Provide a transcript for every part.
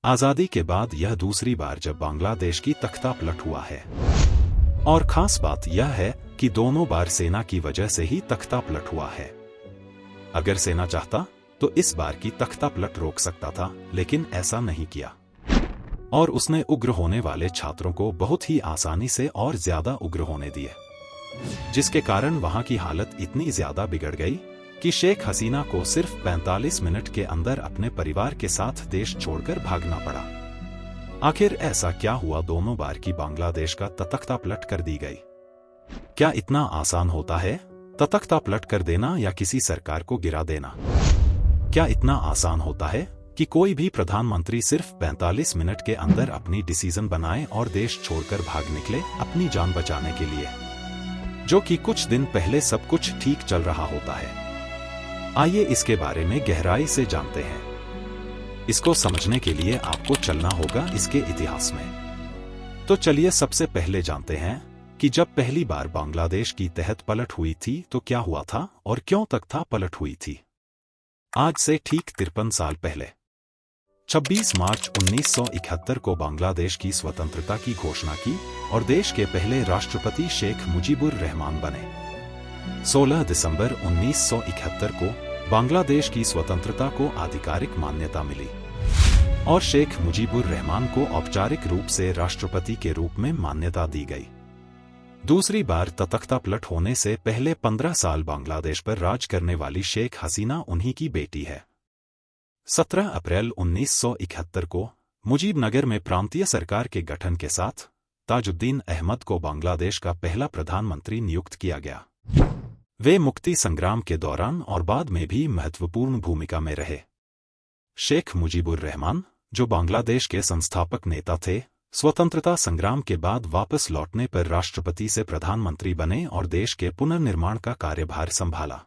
आज़ादी के बाद यह दूसरी बार जब बांग्लादेश की तख्तापलट हुआ है। और खास बात यह है कि दोनों बार सेना की वजह से ही तख्तापलट हुआ है। अगर सेना चाहता तो इस बार की तख्तापलट रोक सकता था, लेकिन ऐसा नहीं किया। और उसने उग्र होने वाले छात्रों को बहुत ही आसानी से और ज्यादा उग्र होने दिए, जिसके कारण वहां की हालत इतनी ज्यादा बिगड़ गई कि शेख हसीना को सिर्फ 45 मिनट के अंदर अपने परिवार के साथ देश छोड़कर भागना पड़ा। आखिर ऐसा क्या हुआ दोनों बार की बांग्लादेश का तख्तापलट कर दी गई? क्या इतना आसान होता है तख्तापलट कर देना या किसी सरकार को गिरा देना? क्या इतना आसान होता है कि कोई भी प्रधानमंत्री सिर्फ 45 मिनट के अंदर अपनी डिसीजन बनाए और देश छोड़कर भाग निकले अपनी जान बचाने के लिए, जो कि कुछ दिन पहले सब कुछ ठीक चल रहा होता है? आइए इसके बारे में गहराई से जानते हैं। इसको समझने के लिए आपको चलना होगा इसके इतिहास में। तो चलिए सबसे पहले जानते हैं कि जब पहली बार बांग्लादेश की तहत पलट हुई थी तो क्या हुआ था और क्यों तख्तापलट हुई थी। आज से ठीक 53 साल पहले 26 मार्च 1971 को बांग्लादेश की स्वतंत्रता की घोषणा की और देश के पहले राष्ट्रपति शेख मुजीबुर रहमान बने। 16 दिसंबर 1971 को बांग्लादेश की स्वतंत्रता को आधिकारिक मान्यता मिली और शेख मुजीबुर रहमान को औपचारिक रूप से राष्ट्रपति के रूप में मान्यता दी गई। दूसरी बार तख्तापलट होने से पहले 15 साल बांग्लादेश पर राज करने वाली शेख हसीना उन्हीं की बेटी है। 17 अप्रैल 1971 को मुजीबनगर में प्रांतीय सरकार के गठन के साथ ताजुद्दीन अहमद को बांग्लादेश का पहला प्रधानमंत्री नियुक्त किया गया। वे मुक्ति संग्राम के दौरान और बाद में भी महत्वपूर्ण भूमिका में रहे। शेख मुजीबुर रहमान, जो बांग्लादेश के संस्थापक नेता थे, स्वतंत्रता संग्राम के बाद वापस लौटने पर राष्ट्रपति से प्रधानमंत्री बने और देश के पुनर्निर्माण का कार्यभार संभाला।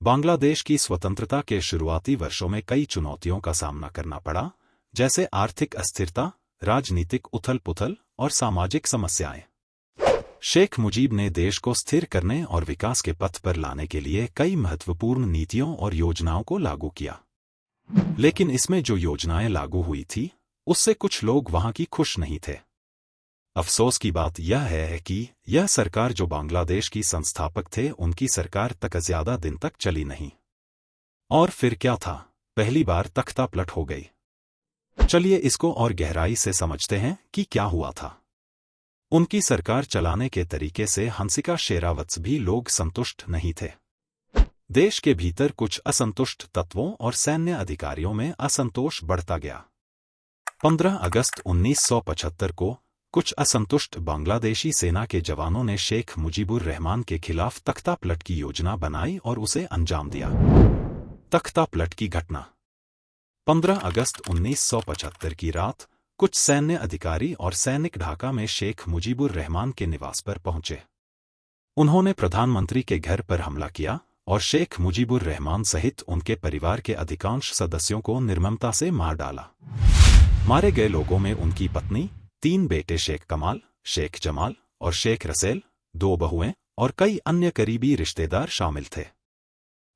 बांग्लादेश की स्वतंत्रता के शुरुआती वर्षों में कई चुनौतियों का सामना करना पड़ा, जैसे आर्थिक अस्थिरता, राजनीतिक उथल-पुथल और सामाजिक समस्याएं। शेख मुजीब ने देश को स्थिर करने और विकास के पथ पर लाने के लिए कई महत्वपूर्ण नीतियों और योजनाओं को लागू किया। लेकिन इसमें जो योजनाएं लागू हुई थी, उससे कुछ लोग वहां की खुश नहीं थे। अफसोस की बात यह है कि यह सरकार जो बांग्लादेश की संस्थापक थे, उनकी सरकार तक ज्यादा दिन तक चली नहीं। और फिर क्या था? पहली बार तख्तापलट हो गई। चलिए इसको और गहराई से समझते हैं कि क्या हुआ था। उनकी सरकार चलाने के तरीके से हंसिका शेरावत भी लोग संतुष्ट नहीं थे। देश के भीतर कुछ असंतुष्ट तत्वों और सैन्य अधिकारियों में असंतोष बढ़ता गया। 15 अगस्त 1975 को कुछ असंतुष्ट बांग्लादेशी सेना के जवानों ने शेख मुजीबुर रहमान के खिलाफ तख्तापलट की योजना बनाई और उसे अंजाम दिया। तख्तापलट की घटना 15 अगस्त 1975 की रात कुछ सैन्य अधिकारी और सैनिक ढाका में शेख मुजीबुर रहमान के निवास पर पहुंचे। उन्होंने प्रधानमंत्री के घर पर हमला किया और शेख मुजीबुर रहमान सहित उनके परिवार के अधिकांश सदस्यों को निर्ममता से मार डाला। मारे गए लोगों में उनकी पत्नी, 3 बेटे शेख कमाल, शेख जमाल और शेख रसेल, 2 बहुएं और कई अन्य करीबी रिश्तेदार शामिल थे।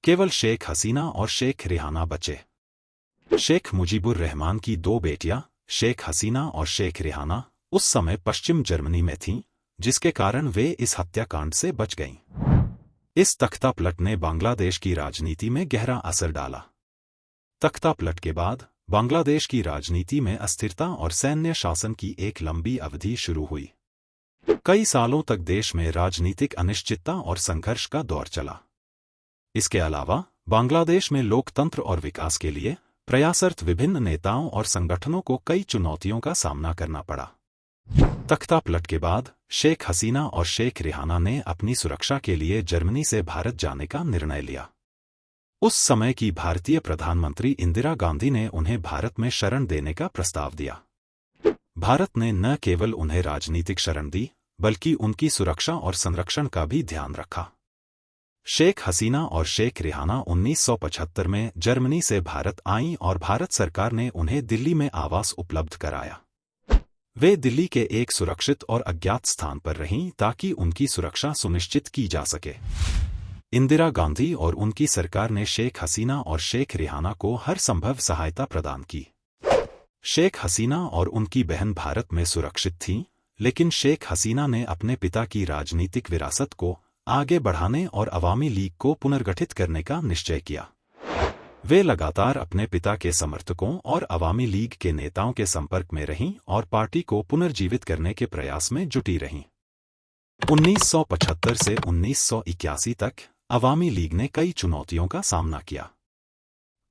केवल शेख हसीना और शेख रिहाना बचे। शेख मुजीबुर रहमान की 2 बेटियां शेख हसीना और शेख रिहाना उस समय पश्चिम जर्मनी में थीं, जिसके कारण वे इस हत्याकांड से बच गईं। इस तख्तापलट ने बांग्लादेश की राजनीति में गहरा असर डाला। तख्तापलट के बाद बांग्लादेश की राजनीति में अस्थिरता और सैन्य शासन की एक लंबी अवधि शुरू हुई। कई सालों तक देश में राजनीतिक अनिश्चितता और संघर्ष का दौर चला। इसके अलावा बांग्लादेश में लोकतंत्र और विकास के लिए प्रयासरत विभिन्न नेताओं और संगठनों को कई चुनौतियों का सामना करना पड़ा। तख्तापलट के बाद शेख हसीना और शेख रिहाना ने अपनी सुरक्षा के लिए जर्मनी से भारत जाने का निर्णय लिया। उस समय की भारतीय प्रधानमंत्री इंदिरा गांधी ने उन्हें भारत में शरण देने का प्रस्ताव दिया। भारत ने न केवल उन्हें राजनीतिक शरण दी, बल्कि उनकी सुरक्षा और संरक्षण का भी ध्यान रखा। शेख हसीना और शेख रिहाना 1975 में जर्मनी से भारत आईं और भारत सरकार ने उन्हें दिल्ली में आवास उपलब्ध कराया। वे दिल्ली के एक सुरक्षित और अज्ञात स्थान पर रहीं ताकि उनकी सुरक्षा सुनिश्चित की जा सके। इंदिरा गांधी और उनकी सरकार ने शेख हसीना और शेख रिहाना को हर संभव सहायता प्रदान की। शेख हसीना और उनकी बहन भारत में सुरक्षित थीं, लेकिन शेख हसीना ने अपने पिता की राजनीतिक विरासत को आगे बढ़ाने और अवामी लीग को पुनर्गठित करने का निश्चय किया। वे लगातार अपने पिता के समर्थकों और अवामी लीग के नेताओं के संपर्क में रहीं और पार्टी को पुनर्जीवित करने के प्रयास में जुटी रहीं। 1975 से 1981 तक अवामी लीग ने कई चुनौतियों का सामना किया।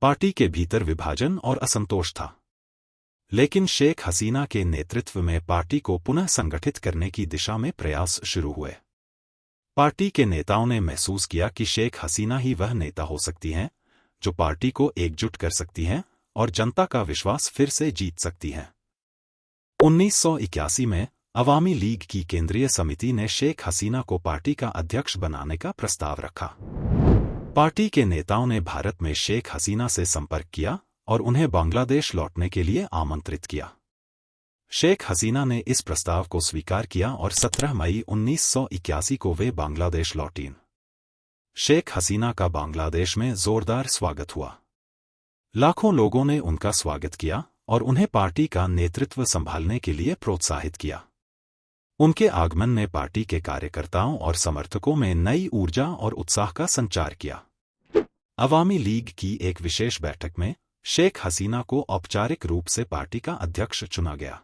पार्टी के भीतर विभाजन और असंतोष था, लेकिन शेख हसीना के नेतृत्व में पार्टी को पुनः संगठित करने की दिशा में प्रयास शुरू हुए। पार्टी के नेताओं ने महसूस किया कि शेख हसीना ही वह नेता हो सकती हैं जो पार्टी को एकजुट कर सकती हैं और जनता का विश्वास फिर से जीत सकती हैं। 1981 में अवामी लीग की केंद्रीय समिति ने शेख हसीना को पार्टी का अध्यक्ष बनाने का प्रस्ताव रखा। पार्टी के नेताओं ने भारत में शेख हसीना से संपर्क किया और उन्हें बांग्लादेश लौटने के लिए आमंत्रित किया। शेख हसीना ने इस प्रस्ताव को स्वीकार किया और 17 मई 1981 को वे बांग्लादेश लौटीं। शेख हसीना का बांग्लादेश में जोरदार स्वागत हुआ। लाखों लोगों ने उनका स्वागत किया और उन्हें पार्टी का नेतृत्व संभालने के लिए प्रोत्साहित किया। उनके आगमन ने पार्टी के कार्यकर्ताओं और समर्थकों में नई ऊर्जा और उत्साह का संचार किया। अवामी लीग की एक विशेष बैठक में शेख हसीना को औपचारिक रूप से पार्टी का अध्यक्ष चुना गया।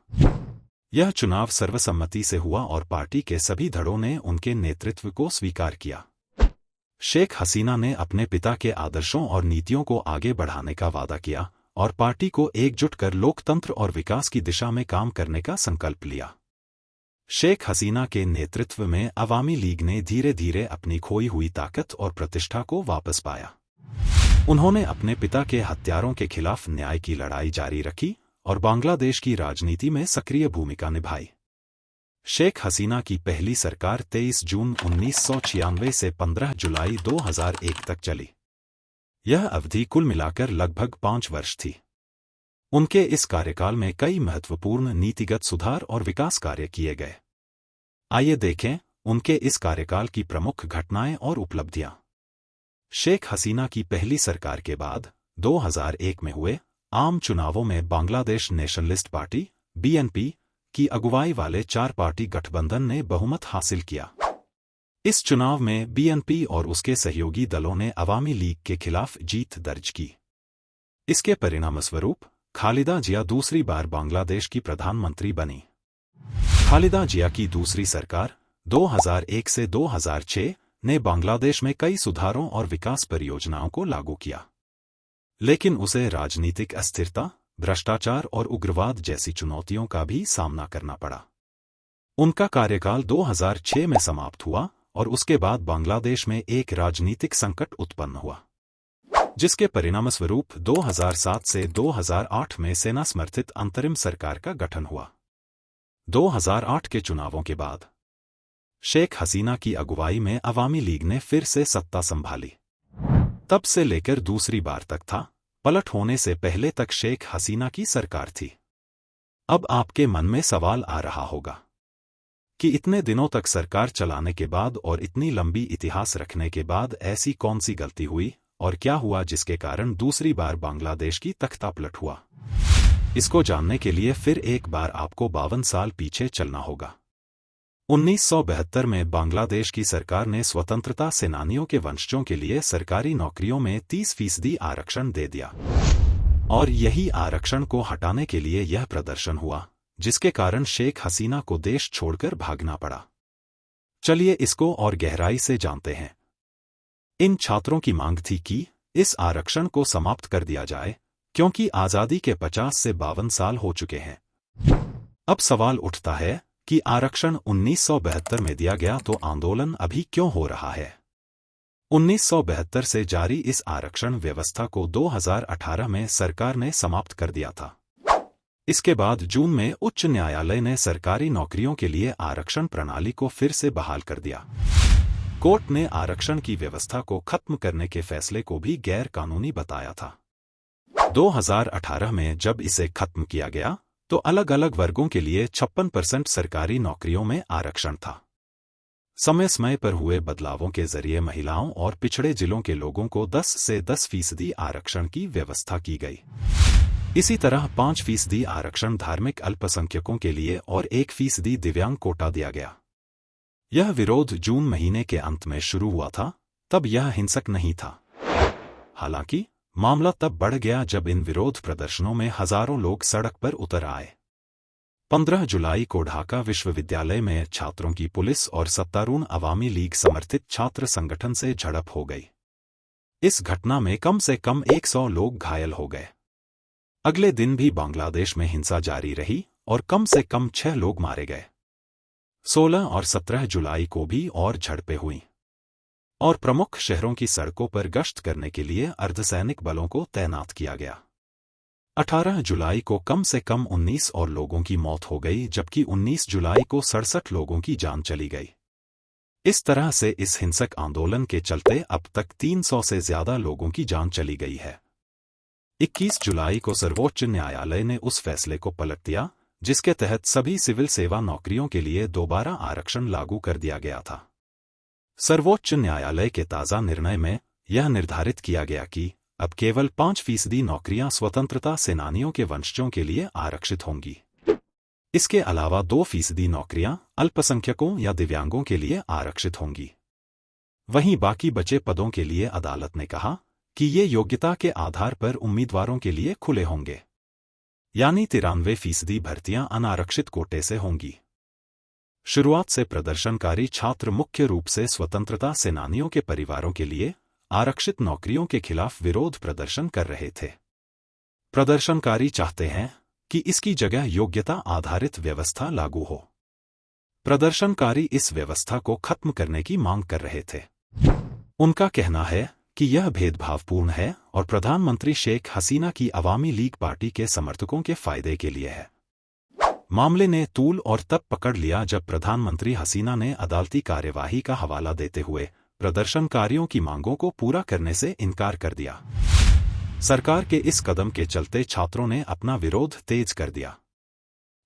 यह चुनाव सर्वसम्मति से हुआ और पार्टी के सभी धड़ों ने उनके नेतृत्व को स्वीकार किया। शेख हसीना ने अपने पिता के आदर्शों और नीतियों को आगे बढ़ाने का वादा किया और पार्टी को एकजुट कर लोकतंत्र और विकास की दिशा में काम करने का संकल्प लिया। शेख हसीना के नेतृत्व में अवामी लीग ने धीरे धीरे अपनी खोई हुई ताकत और प्रतिष्ठा को वापस पाया। उन्होंने अपने पिता के हत्यारों के खिलाफ न्याय की लड़ाई जारी रखी और बांग्लादेश की राजनीति में सक्रिय भूमिका निभाई। शेख हसीना की पहली सरकार 23 जून 1996 से 15 जुलाई 2001 तक चली। यह अवधि कुल मिलाकर लगभग 5 वर्ष थी। उनके इस कार्यकाल में कई महत्वपूर्ण नीतिगत सुधार और विकास कार्य किए गए। आइए देखें उनके इस कार्यकाल की प्रमुख घटनाएं और उपलब्धियां। शेख हसीना की पहली सरकार के बाद 2001 में हुए आम चुनावों में बांग्लादेश नेशनलिस्ट पार्टी (बीएनपी) की अगुवाई वाले 4 पार्टी गठबंधन ने बहुमत हासिल किया। इस चुनाव में बीएनपी और उसके सहयोगी दलों ने अवामी लीग के खिलाफ जीत दर्ज की। इसके परिणामस्वरूप खालिदा जिया दूसरी बार बांग्लादेश की प्रधानमंत्री बनी। खालिदा जिया की दूसरी सरकार 2001 से 2006 ने बांग्लादेश में कई सुधारों और विकास परियोजनाओं को लागू किया, लेकिन उसे राजनीतिक अस्थिरता, भ्रष्टाचार और उग्रवाद जैसी चुनौतियों का भी सामना करना पड़ा। उनका कार्यकाल 2006 में समाप्त हुआ और उसके बाद बांग्लादेश में एक राजनीतिक संकट उत्पन्न हुआ, जिसके परिणामस्वरूप 2007 से 2008 में सेना समर्थित अंतरिम सरकार का गठन हुआ। 2008 के चुनावों के बाद शेख हसीना की अगुवाई में अवामी लीग ने फिर से सत्ता संभाली। तब से लेकर दूसरी बार तक था, पलट होने से पहले तक शेख हसीना की सरकार थी। अब आपके मन में सवाल आ रहा होगा कि इतने दिनों तक सरकार चलाने के बाद और इतनी लंबी इतिहास रखने के बाद ऐसी कौन सी गलती हुई और क्या हुआ जिसके कारण दूसरी बार बांग्लादेश की तख्तापलट हुआ। इसको जानने के लिए फिर एक बार आपको 52 साल पीछे चलना होगा। 1972 में बांग्लादेश की सरकार ने स्वतंत्रता सेनानियों के वंशजों के लिए सरकारी नौकरियों में 30% आरक्षण दे दिया, और यही आरक्षण को हटाने के लिए यह प्रदर्शन हुआ, जिसके कारण शेख हसीना को देश छोड़कर भागना पड़ा। चलिए इसको और गहराई से जानते हैं। इन छात्रों की मांग थी कि इस आरक्षण को समाप्त कर दिया जाए, क्योंकि आज़ादी के 50 से 52 साल हो चुके हैं। अब सवाल उठता है कि आरक्षण 1972 में दिया गया तो आंदोलन अभी क्यों हो रहा है। 1972 से जारी इस आरक्षण व्यवस्था को 2018 में सरकार ने समाप्त कर दिया था। इसके बाद जून में उच्च न्यायालय ने सरकारी नौकरियों के लिए आरक्षण प्रणाली को फिर से बहाल कर दिया। कोर्ट ने आरक्षण की व्यवस्था को खत्म करने के फैसले को भी गैर कानूनी बताया था। 2018 में जब इसे खत्म किया गया तो अलग अलग वर्गों के लिए 56% सरकारी नौकरियों में आरक्षण था। समय समय पर हुए बदलावों के जरिए महिलाओं और पिछड़े जिलों के लोगों को 10 से 10% आरक्षण की व्यवस्था की गई। इसी तरह 5% आरक्षण धार्मिक अल्पसंख्यकों के लिए और 1% दिव्यांग कोटा दिया गया। यह विरोध जून महीने के अंत में शुरू हुआ था, तब यह हिंसक नहीं था। हालांकि मामला तब बढ़ गया जब इन विरोध प्रदर्शनों में हजारों लोग सड़क पर उतर आए। 15 जुलाई को ढाका विश्वविद्यालय में छात्रों की पुलिस और सत्तारूढ़ अवामी लीग समर्थित छात्र संगठन से झड़प हो गई। इस घटना में कम से कम 100 लोग घायल हो गए। अगले दिन भी बांग्लादेश में हिंसा जारी रही और कम से कम 6 लोग मारे गए। 16 और 17 जुलाई को भी और झड़पें हुईं और प्रमुख शहरों की सड़कों पर गश्त करने के लिए अर्धसैनिक बलों को तैनात किया गया। 18 जुलाई को कम से कम 19 और लोगों की मौत हो गई, जबकि 19 जुलाई को 67 लोगों की जान चली गई। इस तरह से इस हिंसक आंदोलन के चलते अब तक 300 से ज्यादा लोगों की जान चली गई है। 21 जुलाई को सर्वोच्च न्यायालय ने उस फैसले को पलट दिया जिसके तहत सभी सिविल सेवा नौकरियों के लिए दोबारा आरक्षण लागू कर दिया गया था। सर्वोच्च न्यायालय के ताज़ा निर्णय में यह निर्धारित किया गया कि अब केवल 5% नौकरियां स्वतंत्रता सेनानियों के वंशजों के लिए आरक्षित होंगी। इसके अलावा 2% नौकरियां अल्पसंख्यकों या दिव्यांगों के लिए आरक्षित होंगी। वहीं बाकी बचे पदों के लिए अदालत ने कहा कि ये योग्यता के आधार पर उम्मीदवारों के लिए खुले होंगे, यानी 93% भर्तियां अनारक्षित कोटे से होंगी। शुरुआत से प्रदर्शनकारी छात्र मुख्य रूप से स्वतंत्रता सेनानियों के परिवारों के लिए आरक्षित नौकरियों के खिलाफ विरोध प्रदर्शन कर रहे थे। प्रदर्शनकारी चाहते हैं कि इसकी जगह योग्यता आधारित व्यवस्था लागू हो। प्रदर्शनकारी इस व्यवस्था को खत्म करने की मांग कर रहे थे। उनका कहना है कि यह भेदभावपूर्ण है और प्रधानमंत्री शेख हसीना की अवामी लीग पार्टी के समर्थकों के फायदे के लिए है। मामले ने तूल और तब पकड़ लिया जब प्रधानमंत्री हसीना ने अदालती कार्यवाही का हवाला देते हुए प्रदर्शनकारियों की मांगों को पूरा करने से इनकार कर दिया। सरकार के इस कदम के चलते छात्रों ने अपना विरोध तेज कर दिया।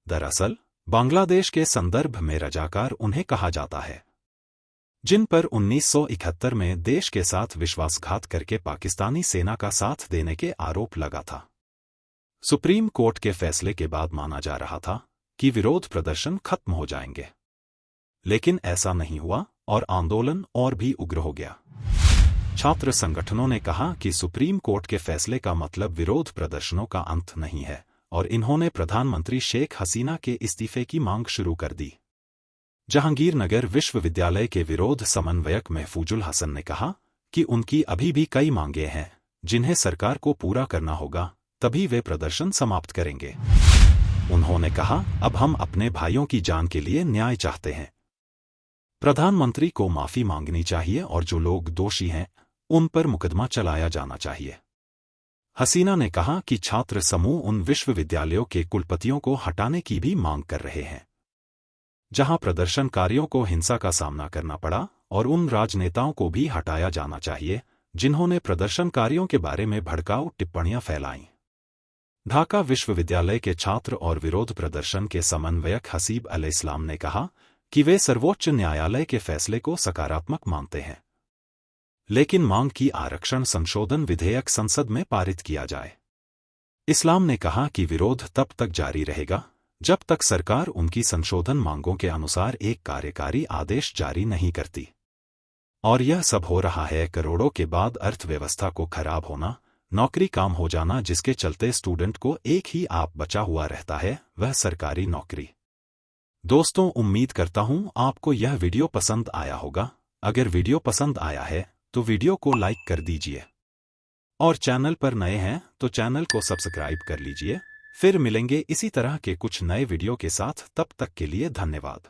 दरअसल बांग्लादेश के संदर्भ में रजाकार उन्हें कहा जाता है जिन पर 1971 में देश के साथ विश्वासघात करके पाकिस्तानी सेना का साथ देने के आरोप लगा था। सुप्रीम कोर्ट के फैसले के बाद माना जा रहा था कि विरोध प्रदर्शन खत्म हो जाएंगे, लेकिन ऐसा नहीं हुआ और आंदोलन और भी उग्र हो गया। छात्र संगठनों ने कहा कि सुप्रीम कोर्ट के फैसले का मतलब विरोध प्रदर्शनों का अंत नहीं है और इन्होंने प्रधानमंत्री शेख हसीना के इस्तीफे की मांग शुरू कर दी। जहांगीरनगर विश्वविद्यालय के विरोध समन्वयक महफूजुल हसन ने कहा कि उनकी अभी भी कई मांगें हैं जिन्हें सरकार को पूरा करना होगा, तभी वे प्रदर्शन समाप्त करेंगे। उन्होंने कहा, अब हम अपने भाइयों की जान के लिए न्याय चाहते हैं। प्रधानमंत्री को माफी मांगनी चाहिए और जो लोग दोषी हैं उन पर मुकदमा चलाया जाना चाहिए। हसीना ने कहा कि छात्र समूह उन विश्वविद्यालयों के कुलपतियों को हटाने की भी मांग कर रहे हैं जहां प्रदर्शनकारियों को हिंसा का सामना करना पड़ा, और उन राजनेताओं को भी हटाया जाना चाहिए जिन्होंने प्रदर्शनकारियों के बारे में भड़काऊ टिप्पणियां फैलाईं। ढाका विश्वविद्यालय के छात्र और विरोध प्रदर्शन के समन्वयक हसीब अल-इस्लाम ने कहा कि वे सर्वोच्च न्यायालय के फैसले को सकारात्मक मानते हैं, लेकिन मांग की आरक्षण संशोधन विधेयक संसद में पारित किया जाए। इस्लाम ने कहा कि विरोध तब तक जारी रहेगा जब तक सरकार उनकी संशोधन मांगों के अनुसार एक कार्यकारी आदेश जारी नहीं करती। और यह सब हो रहा है करोड़ों के बाद अर्थव्यवस्था को खराब होना, नौकरी काम हो जाना, जिसके चलते स्टूडेंट को एक ही आप बचा हुआ रहता है, वह सरकारी नौकरी। दोस्तों, उम्मीद करता हूं आपको यह वीडियो पसंद आया होगा। अगर वीडियो पसंद आया है तो वीडियो को लाइक कर दीजिए और चैनल पर नए हैं तो चैनल को सब्सक्राइब कर लीजिए। फिर मिलेंगे इसी तरह के कुछ नए वीडियो के साथ, तब तक के लिए धन्यवाद।